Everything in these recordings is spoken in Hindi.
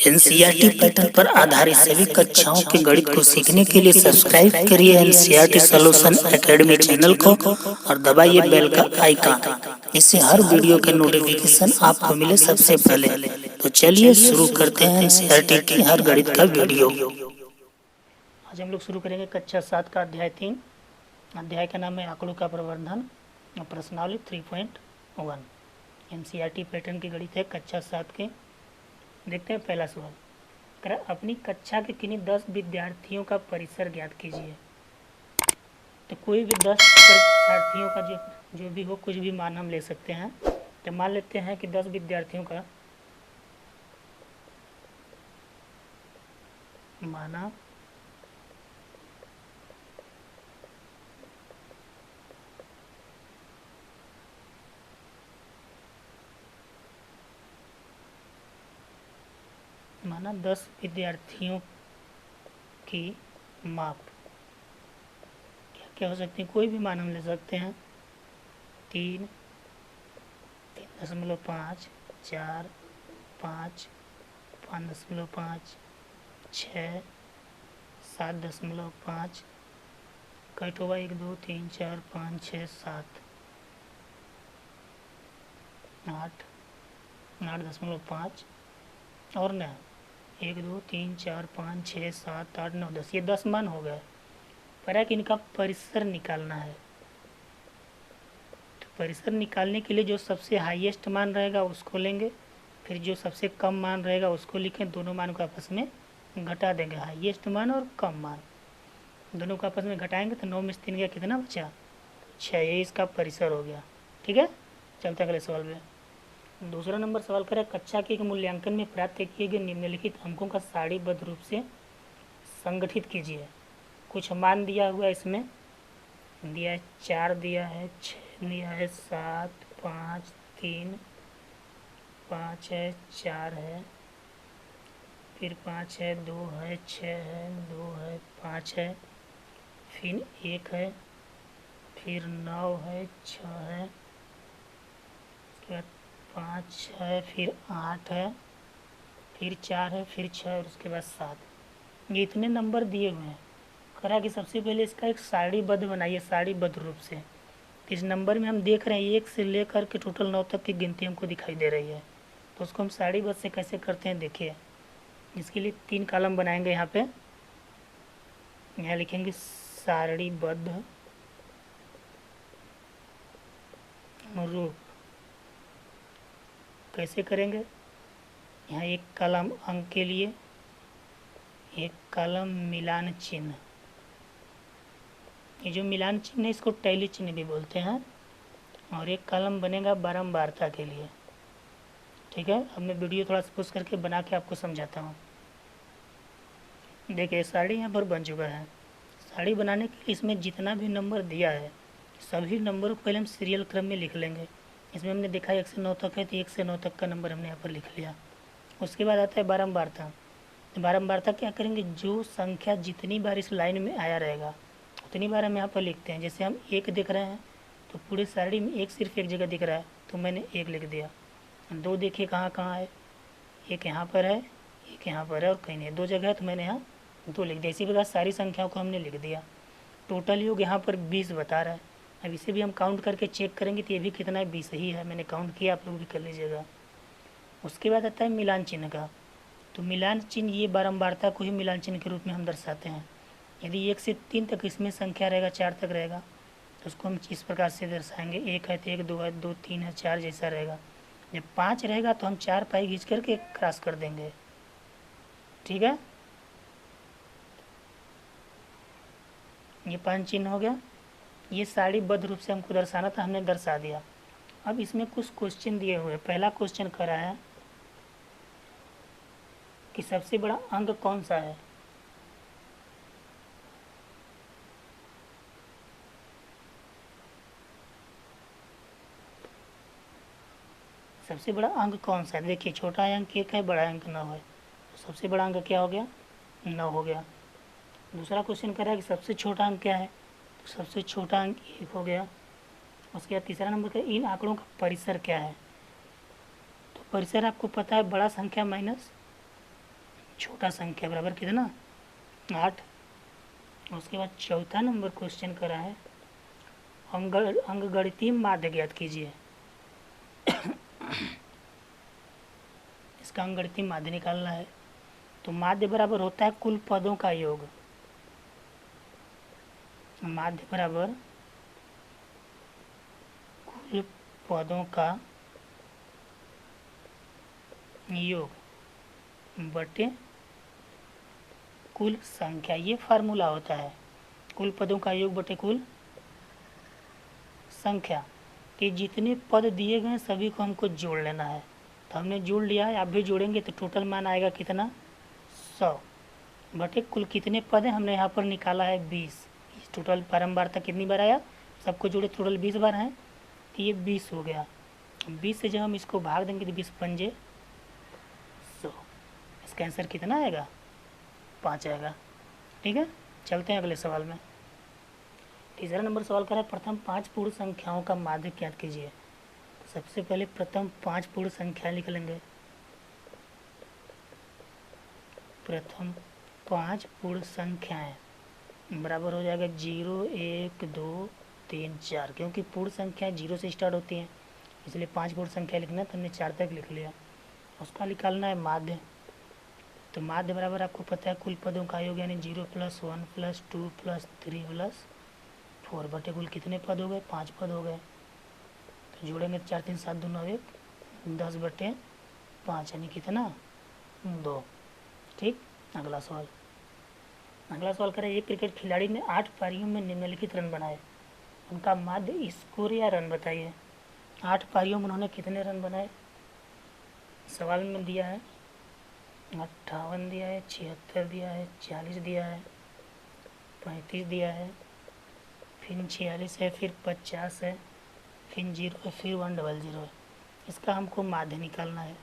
एनसीईआरटी पैटर्न पर आधारित सभी कक्षाओं के गणित को सीखने के लिए सब्सक्राइब करिए एनसीईआरटी सॉल्यूशन एकेडमी चैनल को और दबाइए बेल का आइकन। इससे हर वीडियो के नोटिफिकेशन आपको मिले सबसे पहले। तो चलिए शुरू करते हैं एनसीईआरटी की हर गणित का वीडियो। आज हम लोग शुरू करेंगे कक्षा 7 का अध्याय 3। अध्याय का नाम है आंकड़ों का प्रवर्धन और प्रश्नावली 3.1। एनसीईआरटी पैटर्न की गणित है कक्षा 7 के। देखते हैं पहला सवाल। कह रहा अपनी कक्षा के किन्हीं 10 विद्यार्थियों का परिसर ज्ञात कीजिए। तो कोई भी 10 विद्यार्थियों का जो भी हो कुछ भी मान हम ले सकते हैं। तो मान लेते हैं कि 10 विद्यार्थियों का माना माना 10 विद्यार्थियों की माप क्या क्या हो सकती है, कोई भी मान हम ले सकते हैं। 3, 3.5, 4, 5, 5.5, 6, 7.5, कट होगा 1, 2, 3, 4, 5, 6, 7, 8, 8.5 और न 1, 2, 3, 4, 5, 6, 7, 8, 9, 10। ये 10 मान हो गए। पर है कि इनका परिसर निकालना है। तो परिसर निकालने के लिए जो सबसे हाईएस्ट मान रहेगा उसको लेंगे, फिर जो सबसे कम मान रहेगा उसको लिखें। दोनों मान को आपस में घटा देंगे, हाईएस्ट मान और कम मान दोनों को आपस में घटाएंगे तो 9 में से 3 गया, कितना बचा 6। ये इसका परिसर हो गया। ठीक है, चलते अगले सवाल में। दूसरा नंबर सवाल करें कक्षा के मूल्यांकन में प्राप्त किए गए निम्नलिखित अंकों का सारणीबद्ध रूप से संगठित कीजिए। कुछ मान दिया हुआ है, इसमें दिया है 4 दिया है, 6 दिया है, 7, 5, 3, 5 है, 4 है, फिर 5 है, 2 है, 6 है, 2 है, 5 है, फिर 1 है, फिर 9 है, 6 है, उसके बाद 5 है, फिर 8 है, फिर 4 है, फिर 6 और उसके बाद 7। ये इतने नंबर दिए हुए हैं। करा कि सबसे पहले इसका एक सारणीबद्ध बनाइए, सारणीबद्ध रूप से। इस नंबर में हम देख रहे हैं 1 से लेकर के टोटल 9 तक की गिनती हमको दिखाई दे रही है। तो उसको हम सारणीबद्ध से कैसे करते हैं देखिए। इसके लिए 3 कॉलम बनाएंगे। यहाँ पे यहाँ लिखेंगे सारणीबद्ध रूप। कैसे करेंगे, यहाँ एक कॉलम अंक के लिए, एक कॉलम मिलान चिन्ह। ये जो मिलान चिन्ह है इसको टैली चिन्ह भी बोलते हैं। और एक कॉलम बनेगा बारंबारता के लिए। ठीक है, अब मैं वीडियो थोड़ा सा पुश करके बना के आपको समझाता हूँ। देखिए साड़ी यहाँ पर बन चुका है। साड़ी बनाने के लिए इसमें जितना भी नंबर दिया है सभी नंबरों को पहले हम सीरियल क्रम में लिख लेंगे। इसमें हमने देखा 1 से 9 तक है तो 1 से 9 तक का नंबर हमने यहाँ पर लिख लिया। उसके बाद आता है बारंबारता। तो बारंबारता क्या करेंगे, जो संख्या जितनी बार इस लाइन में आया रहेगा उतनी बार हम यहाँ पर लिखते हैं। जैसे हम 1 देख रहे हैं तो पूरे साड़ी में 1 सिर्फ एक जगह दिख रहा है तो मैंने 1 लिख दिया। 2 देखिए कहाँ कहाँ है, 1 यहाँ पर है, 1 यहाँ पर है और कहीं नहीं, 2 जगह है तो मैंने यहाँ 2 लिख दिया। इसी प्रकार सारी संख्याओं को हमने लिख दिया। टोटल योग यहाँ पर 20 बता रहा है। अब इसे भी हम काउंट करके चेक करेंगे तो ये भी कितना है, 20 ही है। मैंने काउंट किया, आप लोग भी कर लीजिएगा। उसके बाद आता है मिलान चिन्ह का। तो मिलान चिन्ह ये बारंबारता को ही मिलान चिन्ह के रूप में हम दर्शाते हैं। यदि 1 से 3 तक इसमें संख्या रहेगा, 4 तक रहेगा तो उसको हम इस प्रकार से दर्शाएंगे। 1 है तो 1, 2 है 2, 3 है 4 जैसा रहेगा। जब 5 रहेगा तो हम 4 पाई खींच करके क्रॉस कर देंगे। ठीक है, ये 5 चिन्ह हो गया। ये सारणीबद्ध रूप से हमको दर्शाना था, हमने दर्शा दिया। अब इसमें कुछ क्वेश्चन दिए हुए। पहला क्वेश्चन कह रहा है कि सबसे बड़ा अंक कौन सा है। सबसे बड़ा अंक कौन सा है, देखिए छोटा अंक 1 है, बड़ा अंक 9 है। तो सबसे बड़ा अंक क्या हो गया, 9 हो गया। दूसरा क्वेश्चन कह रहा है कि सबसे छोटा अंक क्या है, तो सबसे छोटा अंक 1 हो गया। उसके बाद तीसरा नंबर का इन आंकड़ों का परिसर क्या है। तो परिसर आपको पता है, बड़ा संख्या माइनस छोटा संख्या बराबर कितना 8। उसके बाद चौथा नंबर क्वेश्चन करा है अंकगणितीय माध्य ज्ञात कीजिए। इसका अंकगणितीय माध्य निकालना है। तो माध्य बराबर होता है कुल पदों का योग। माध्य बराबर कुल पदों का योग बटे कुल संख्या, ये फार्मूला होता है। कुल पदों का योग बटे कुल संख्या कि जितने पद दिए गए सभी को हमको जोड़ लेना है। तो हमने जोड़ लिया है, आप भी जोड़ेंगे तो टोटल मान आएगा कितना 100 बटे कुल कितने पद हैं हमने यहाँ पर निकाला है 20। टोटल बारंबारता कितनी बार आया, सबको जोड़े टोटल 20 बार हैं, तो ये 20 हो गया। 20 से जब हम इसको भाग देंगे तो 20 पंजे 100। इसका आंसर कितना आएगा 5 आएगा। ठीक है, चलते हैं अगले सवाल में। तीसरा नंबर सवाल कर रहा है प्रथम 5 पूर्ण संख्याओं का माध्य ज्ञात कीजिए। सबसे पहले प्रथम 5 पूर्ण संख्या लिख लेंगे। प्रथम 5 पूर्ण संख्याएं बराबर हो जाएगा 0 1 2 3 4, क्योंकि पूर्ण संख्याएं 0 से स्टार्ट होती हैं इसलिए 5 पूर्ण संख्या लिखना है, तो हमने 4 तक लिख लिया। उसका निकालना है माध्य। तो माध्य बराबर आपको पता है कुल पदों का योग, यानी 0 + 1 + 2 + 3 + 4 बटे कुल कितने पद हो गए 5 पद हो गए। तो जोड़ेंगे 4 3 7 2 9 1 10 बटे 5 यानी कितना 2। ठीक, अगला सवाल करें एक क्रिकेट खिलाड़ी ने 8 पारियों में निम्नलिखित रन बनाए, उनका माध्य स्कोर या रन बताइए। 8 पारियों में उन्होंने कितने रन बनाए। सवाल में दिया है 58 दिया है, 76 दिया है, 40 दिया है, 35 दिया है, फिर 46 है, फिर 50 है, फिर 0 है, फिर 100 है। इसका हमको माध्य निकालना है।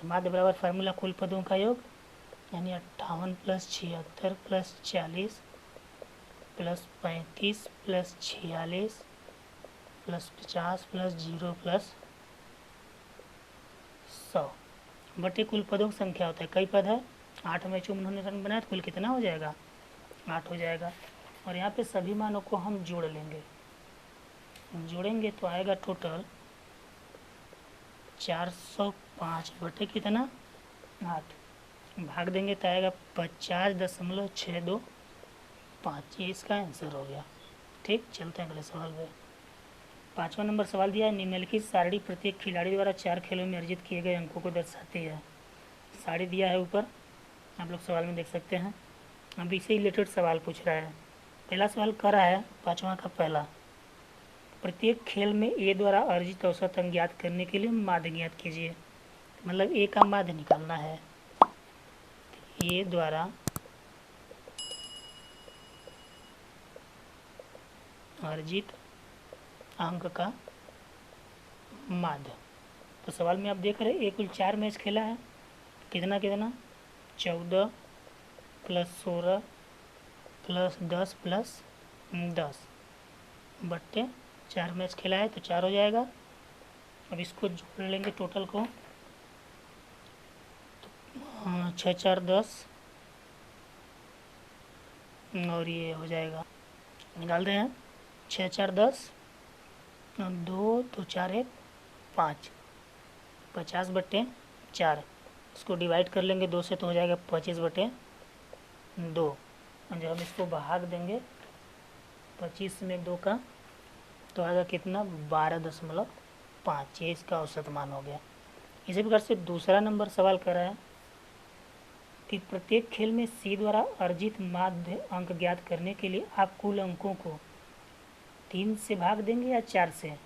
तो माध्य बराबर फार्मूला कुल पदों का योग, यानी 58 + 76 + 40 + 35 + 46 + 50 + 0 + 100 बटे कुल पदों की संख्या होता है। कई पद है, 8 मैचों में उन्होंने रन बनाया तो कुल कितना हो जाएगा 8 हो जाएगा। और यहाँ पे सभी मानों को हम जोड़ लेंगे। जोड़ेंगे तो आएगा टोटल 405 बटे कितना 8। भाग देंगे तो आएगा 50.625। ये इसका आंसर हो गया। ठीक, चलते हैं अगले सवाल पे। 5वां नंबर सवाल दिया है निम्नलिखित सारणी प्रत्येक खिलाड़ी द्वारा 4 खेलों में अर्जित किए गए अंकों को दर्शाती है। सारणी दिया है ऊपर, आप लोग सवाल में देख सकते हैं। अब इससे रिलेटेड सवाल पूछ रहा है। पहला सवाल कर रहा है 5वां का पहला, प्रत्येक खेल में ए द्वारा अर्जित औसत अंक ज्ञात करने के लिए माध्य ज्ञात कीजिए। मतलब ए का माध्य निकालना है। ए द्वारा अर्जित अंक का माध्य। तो सवाल में आप देख रहे हैं ए कुल 4 मैच खेला है, कितना 14 + 16 + 10 + 10 बट्टे 4 मैच खेला है तो 4 हो जाएगा। अब इसको जोड़ लेंगे टोटल को, तो 6 4 10 और ये हो जाएगा, निकाल रहे हैं 6 4 10 2 2 4 1 5 50 बट्टे 4। इसको डिवाइड कर लेंगे 2 से तो हो जाएगा 25 बटे 2। और जब हम इसको भाग देंगे 25 में 2 का तो आएगा कितना 12.5। ये इसका औसत मान हो गया। इसी प्रकार से दूसरा नंबर सवाल कर रहा है कि प्रत्येक खेल में सी द्वारा अर्जित माध्य अंक ज्ञात करने के लिए आप कुल अंकों को 3 से भाग देंगे या 4 से,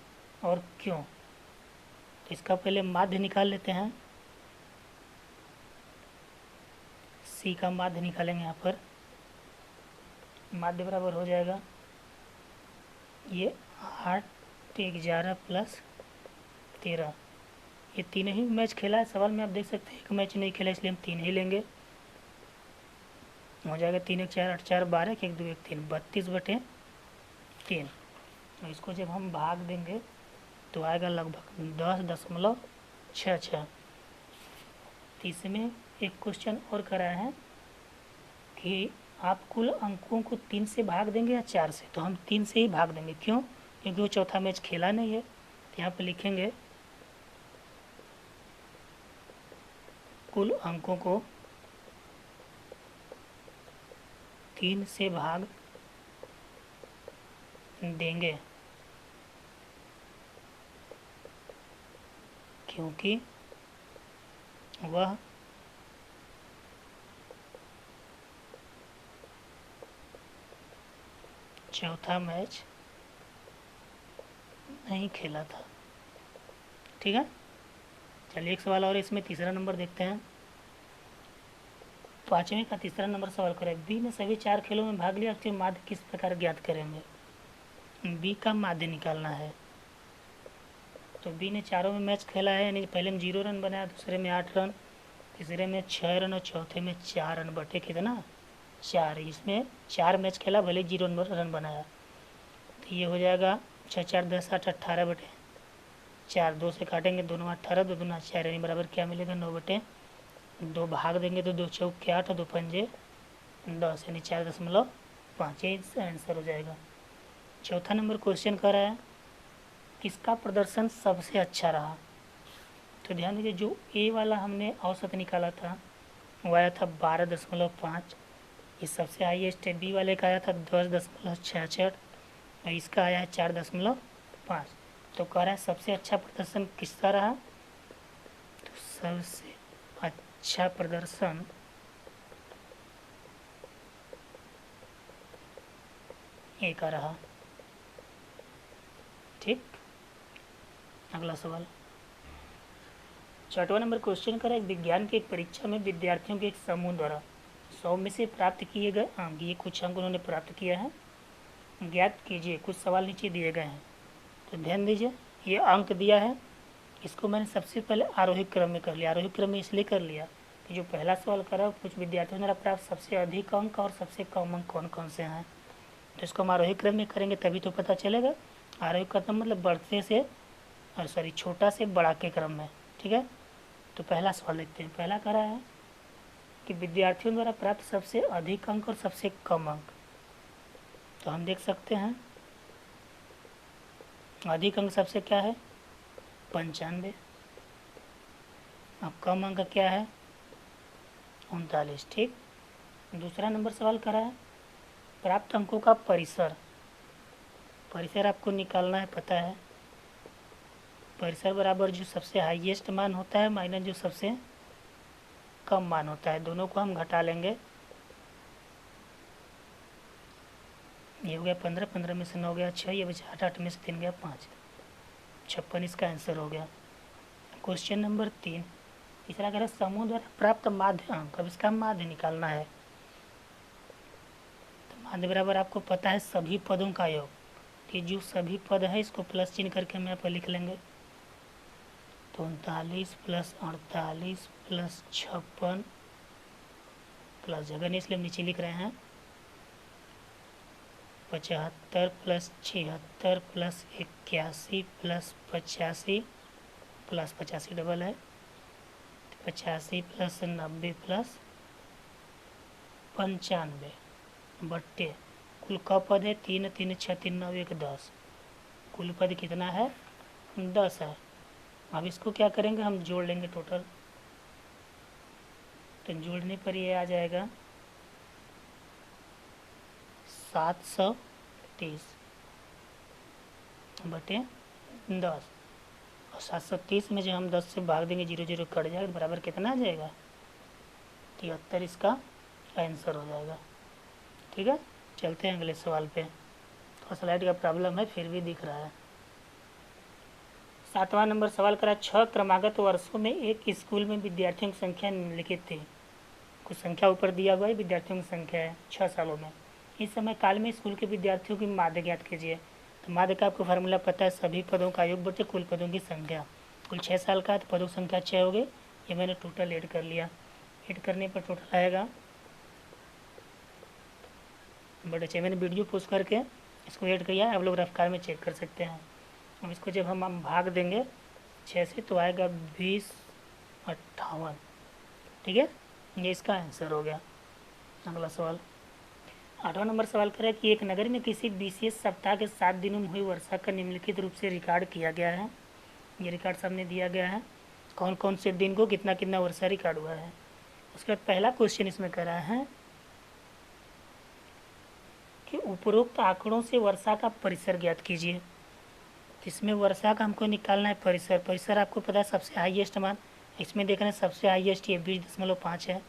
और क्यों। तो इसका पहले माध्य निकाल लेते हैं। सी का माध्य निकालेंगे। यहाँ पर माध्य बराबर हो जाएगा ये 8 11 + 13। ये 3 ही मैच खेला है। सवाल में आप देख सकते हैं एक मैच नहीं खेला, इसलिए हम 3 ही लेंगे। हो जाएगा 3 1 4 8 4 12 1 2 1 3 32 बटे 3। इसको जब हम भाग देंगे तो आएगा लगभग 10.66। तो इसमें एक क्वेश्चन और करा है कि आप कुल अंकों को 3 से भाग देंगे या 4 से। तो हम 3 से ही भाग देंगे। क्यों? क्योंकि वो चौथा मैच खेला नहीं है। तो यहाँ पर लिखेंगे कुल अंकों को 3 से भाग देंगे क्योंकि वह चौथा मैच नहीं खेला था। ठीक है, चलिए एक सवाल और इसमें तीसरा नंबर देखते हैं। 5वें का तीसरा नंबर सवाल करें। बी ने सभी 4 खेलों में भाग लिया, तो माध्य किस प्रकार ज्ञात करेंगे। बी का माध्य निकालना है। तो बी ने चारों में मैच खेला है, यानी पहले में 0 रन बनाया, दूसरे में 8 रन, तीसरे में 6 रन और चौथे में 4 रन बटे कितना 4। इसमें 4 मैच खेला, भले 0 रन बनाया। तो ये हो जाएगा 6 4 10 8 18 बटे 4। 2 से काटेंगे, दोनों 18, 2 दूना 4, यानी बराबर क्या मिलेगा 9 बटे 2। भाग देंगे तो 2 चौके 8 और 2 पंजे 10, यानी 4.5। ये आंसर हो जाएगा। चौथा नंबर क्वेश्चन कर रहा है किसका प्रदर्शन सबसे अच्छा रहा। तो ध्यान दीजिए, जो ए वाला हमने औसत निकाला था वो आया था 12.5, ये सबसे हाईएस्ट है। बी वाले का आया था 10.66 और इसका आया है 4.5। तो कह रहा है सबसे अच्छा प्रदर्शन किसका रहा। तो सबसे अच्छा प्रदर्शन ए का रहा। ठीक, अगला सवाल 6वां नंबर क्वेश्चन करें। विज्ञान की एक परीक्षा में विद्यार्थियों के एक समूह द्वारा 100 में से प्राप्त किए गए अंक, ये कुछ अंक उन्होंने प्राप्त किया है, ज्ञात कीजिए। कुछ सवाल नीचे दिए गए हैं। तो ध्यान दीजिए, ये अंक दिया है, इसको मैंने सबसे पहले आरोही क्रम में कर लिया। आरोही क्रम में इसलिए कर लिया कि जो पहला सवाल करा कुछ विद्यार्थियों द्वारा प्राप्त सबसे अधिक अंक और सबसे कम अंक कौन कौन से हैं। तो इसको हम आरोही क्रम में करेंगे तभी तो पता चलेगा। आरोही क्रम मतलब बढ़ते से छोटा से बड़ा के क्रम में। ठीक है, तो पहला सवाल देखते हैं। पहला करा है कि विद्यार्थियों द्वारा प्राप्त सबसे अधिक अंक और सबसे कम अंक। तो हम देख सकते हैं अधिक अंक सबसे क्या है 95, अब कम अंक क्या है 39। ठीक, दूसरा नंबर सवाल करा है प्राप्त अंकों का परिसर। परिसर आपको निकालना है, पता है परिसर बराबर जो सबसे हाईएस्ट मान होता है माइनस जो सबसे कम मान होता है, दोनों को हम घटा लेंगे। ये हो गया 15, 15 में से 9 गया 6, ये बचा 8, 8 में से 3 गया 5, 56 इसका आंसर हो गया। क्वेश्चन नंबर 3 तीसरा कह रहा है समूह द्वारा प्राप्त माध्य अंक। अब इसका माध्य निकालना है। तो माध्य बराबर आपको पता है सभी पदों का योग। कि जो सभी पद है इसको प्लस चिन्ह करके हम यहाँ पर लिख लेंगे। तो 39 प्लस 48 प्लस 56 प्लस जगह नहीं इसलिए हम नीचे लिख रहे हैं 75 plus 76 plus 81 plus 85 plus 85 double है 85 प्लस 90 प्लस 95 बट्टे कुल का पद है 3 3 6 3 9 1 10। कुल पद कितना है 10 है। अब इसको क्या करेंगे हम जोड़ लेंगे टोटल। तो जोड़ने पर ये आ जाएगा 730 बटे 10। और 730 में जो हम 10 से भाग देंगे 0 0 कट जाएगा तो बराबर कितना आ जाएगा 73 इसका आंसर हो जाएगा। ठीक है, चलते हैं अगले सवाल पे। तो स्लाइड का प्रॉब्लम है फिर भी दिख रहा है। 7वां नंबर सवाल करा 6 क्रमागत वर्षों में एक स्कूल में विद्यार्थियों की संख्या निम्नलिखित थी। कुछ संख्या ऊपर दिया हुआ है, विद्यार्थियों की संख्या है 6 सालों में। इस समय काल में स्कूल के विद्यार्थियों की माध्य ज्ञात कीजिए। तो माध्य का आपको फार्मूला पता है सभी पदों का योग बटे कुल पदों की संख्या। कुल 6 साल का है तो पदों की संख्या 6 हो गई। ये मैंने टोटल ऐड कर लिया। ऐड करने पर टोटल आएगा बट अच्छा मैंने वीडियो पोस्ट करके इसको ऐड किया है, आप लोग रफ्तार में चेक कर सकते हैं। अब इसको जब हम भाग देंगे 6 से तो आएगा 20 58 ठीक है, ये इसका आंसर हो गया। अगला सवाल 8वां नंबर सवाल करें कि एक नगर में किसी विशेष सप्ताह के 7 दिनों में हुई वर्षा का निम्नलिखित रूप से रिकॉर्ड किया गया है। ये रिकॉर्ड सामने दिया गया है, कौन कौन से दिन को कितना कितना वर्षा रिकॉर्ड हुआ है। उसके बाद पहला क्वेश्चन इसमें करा है कि उपरोक्त आंकड़ों से वर्षा का परिसर ज्ञात कीजिए। इसमें वर्षा का हमको निकालना है परिसर। परिसर आपको पता है सबसे हाईएस्ट मान, इसमें देखना है सबसे हाईएस्ट ये 20.5 है,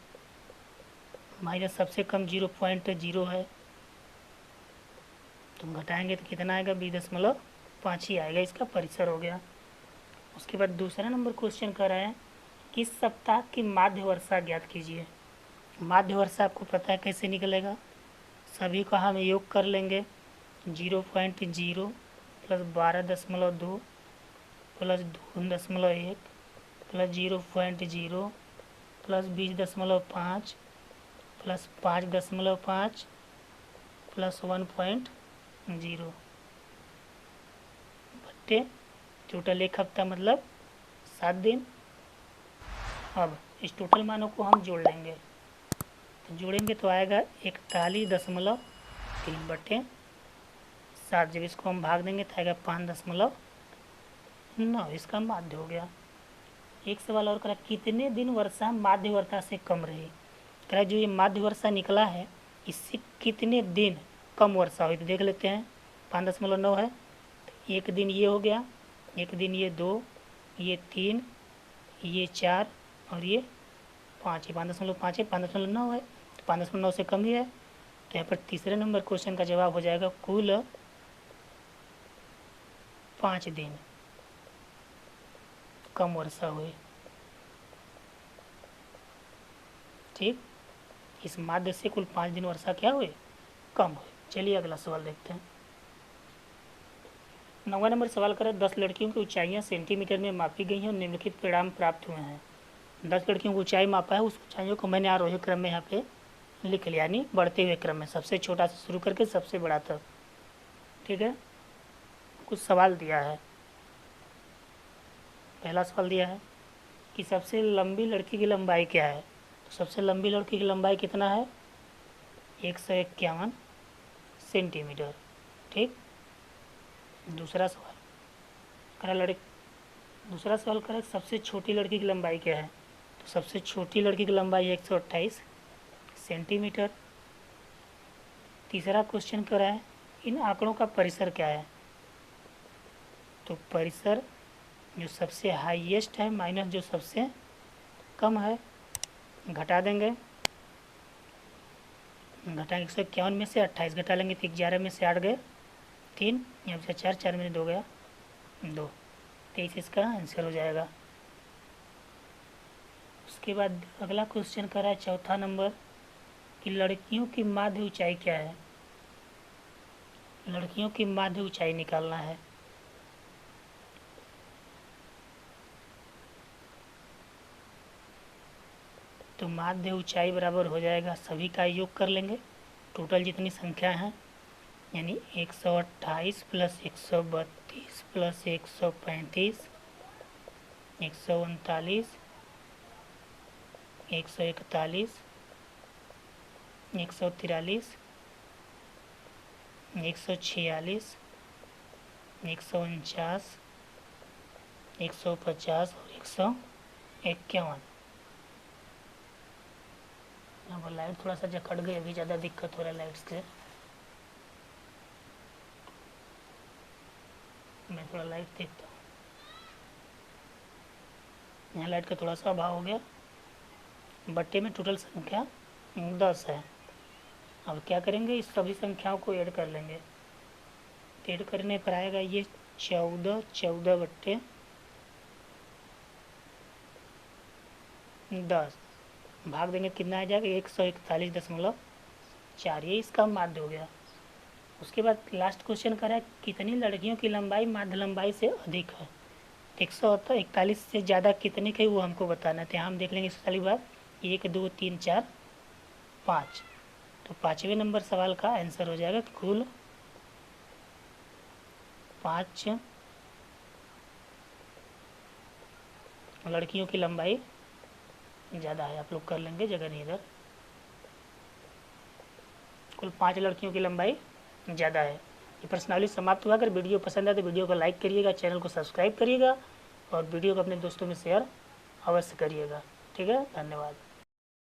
माइनस सबसे कम 0.0 है, तो घटाएंगे तो कितना आएगा 20.5 ही आएगा, इसका परिसर हो गया। उसके बाद दूसरा नंबर क्वेश्चन कर रहा है किस सप्ताह की माध्य वर्षा ज्ञात कीजिए। माध्य वर्षा आपको पता है कैसे निकलेगा, सभी का हम योग कर लेंगे। 0.0 plus 12.2 plus 2.1 plus 0.0 plus 20.5 plus 5.5 plus 1.0 बट्टे टोटल एक हफ्ता मतलब 7 दिन। अब इस टोटल मानों को हम जोड़ लेंगे, तो जोड़ेंगे तो आएगा 41.3 बट्टे 7। जब इसको हम भाग देंगे तो आएगा 5.9, इसका माध्य हो गया। एक सवाल और करा कितने दिन वर्षा माध्य वर्षा से कम रही। कह जो ये माध्य वर्षा निकला है इससे कितने दिन कम वर्षा हुई, तो देख लेते हैं। 5.9 है तो एक दिन ये हो गया, एक दिन ये 2, ये 3, ये 4 और ये 5, ये 5.5 है, 5.9 है, तो 5.9 से कम ही है, तो यहाँ पर तीसरे नंबर क्वेश्चन का जवाब हो जाएगा कुल 5 दिन कम वर्षा हुई। ठीक, इस माध्य से कुल 5 दिन वर्षा क्या हुई, कम हुई। चलिए अगला सवाल देखते हैं। 9वां नंबर सवाल करें 10 लड़कियों की ऊंचाइयां सेंटीमीटर में मापी गई हैं और निम्नलिखित परिणाम प्राप्त हुए हैं। 10 लड़कियों की ऊंचाई मापा है, उस ऊंचाइयों को मैंने आरोही क्रम में यहाँ पे लिख लिया, यानी बढ़ते हुए क्रम में, सबसे छोटा से शुरू करके सबसे बड़ा तक। ठीक है, कुछ सवाल दिया है। पहला सवाल दिया है कि सबसे लंबी लड़की की लंबाई क्या है, तो सबसे लंबी लड़की की लंबाई कितना है 151 सेंटीमीटर। ठीक, दूसरा सवाल करा सबसे छोटी लड़की की लंबाई क्या है, तो सबसे छोटी लड़की की लंबाई 128 सेंटीमीटर। तीसरा क्वेश्चन करा है इन आंकड़ों का परिसर क्या है, तो परिसर जो सबसे हाईएस्ट है माइनस जो सबसे कम है, घटा देंगे। घटाएंगे 151 में से 28 घटा लेंगे तो 11 में से 8 गए 3, यहाँ से 4, 4 में 2 गया 2, 23 इसका आंसर हो जाएगा। उसके बाद अगला क्वेश्चन करा है चौथा नंबर कि लड़कियों की माध्य ऊंचाई क्या है। लड़कियों की माध्य ऊंचाई निकालना है, तो माध्य ऊंचाई बराबर हो जाएगा, सभी का योग कर लेंगे, टोटल जितनी संख्या है यानी 128 प्लस 132 प्लस 135 139 141 143 146 149 150 और 151। अब लाइट थोड़ा सा जकड़ गई, अभी ज़्यादा दिक्कत हो रहा है लाइट से। मैं थोड़ा लाइट देखता हूँ, यहाँ लाइट का थोड़ा सा अभाव हो गया। बट्टे में टोटल संख्या 10 है। अब क्या करेंगे, इस सभी संख्याओं को ऐड कर लेंगे, तो ऐड करने पर आएगा ये 14 बट्टे 10, भाग देंगे कितना आ जाएगा 141.4, ये इसका माध्य हो गया। उसके बाद लास्ट क्वेश्चन करा है कितनी लड़कियों की लंबाई माध्य लंबाई से अधिक है। 141 से ज़्यादा कितने की वो हमको बताना है, तो हम देख लेंगे इसके बाद 1 2 3 4 5, तो 5वें नंबर सवाल का आंसर हो जाएगा कुल 5 लड़कियों की लंबाई ज़्यादा है, आप लोग कर लेंगे, जगह नहीं इधर। कुल 5 लड़कियों की लंबाई ज़्यादा है। ये प्रश्नावली समाप्त हुआ। अगर वीडियो पसंद आए तो वीडियो को लाइक करिएगा, चैनल को सब्सक्राइब करिएगा और वीडियो को अपने दोस्तों में शेयर अवश्य करिएगा। ठीक है, धन्यवाद।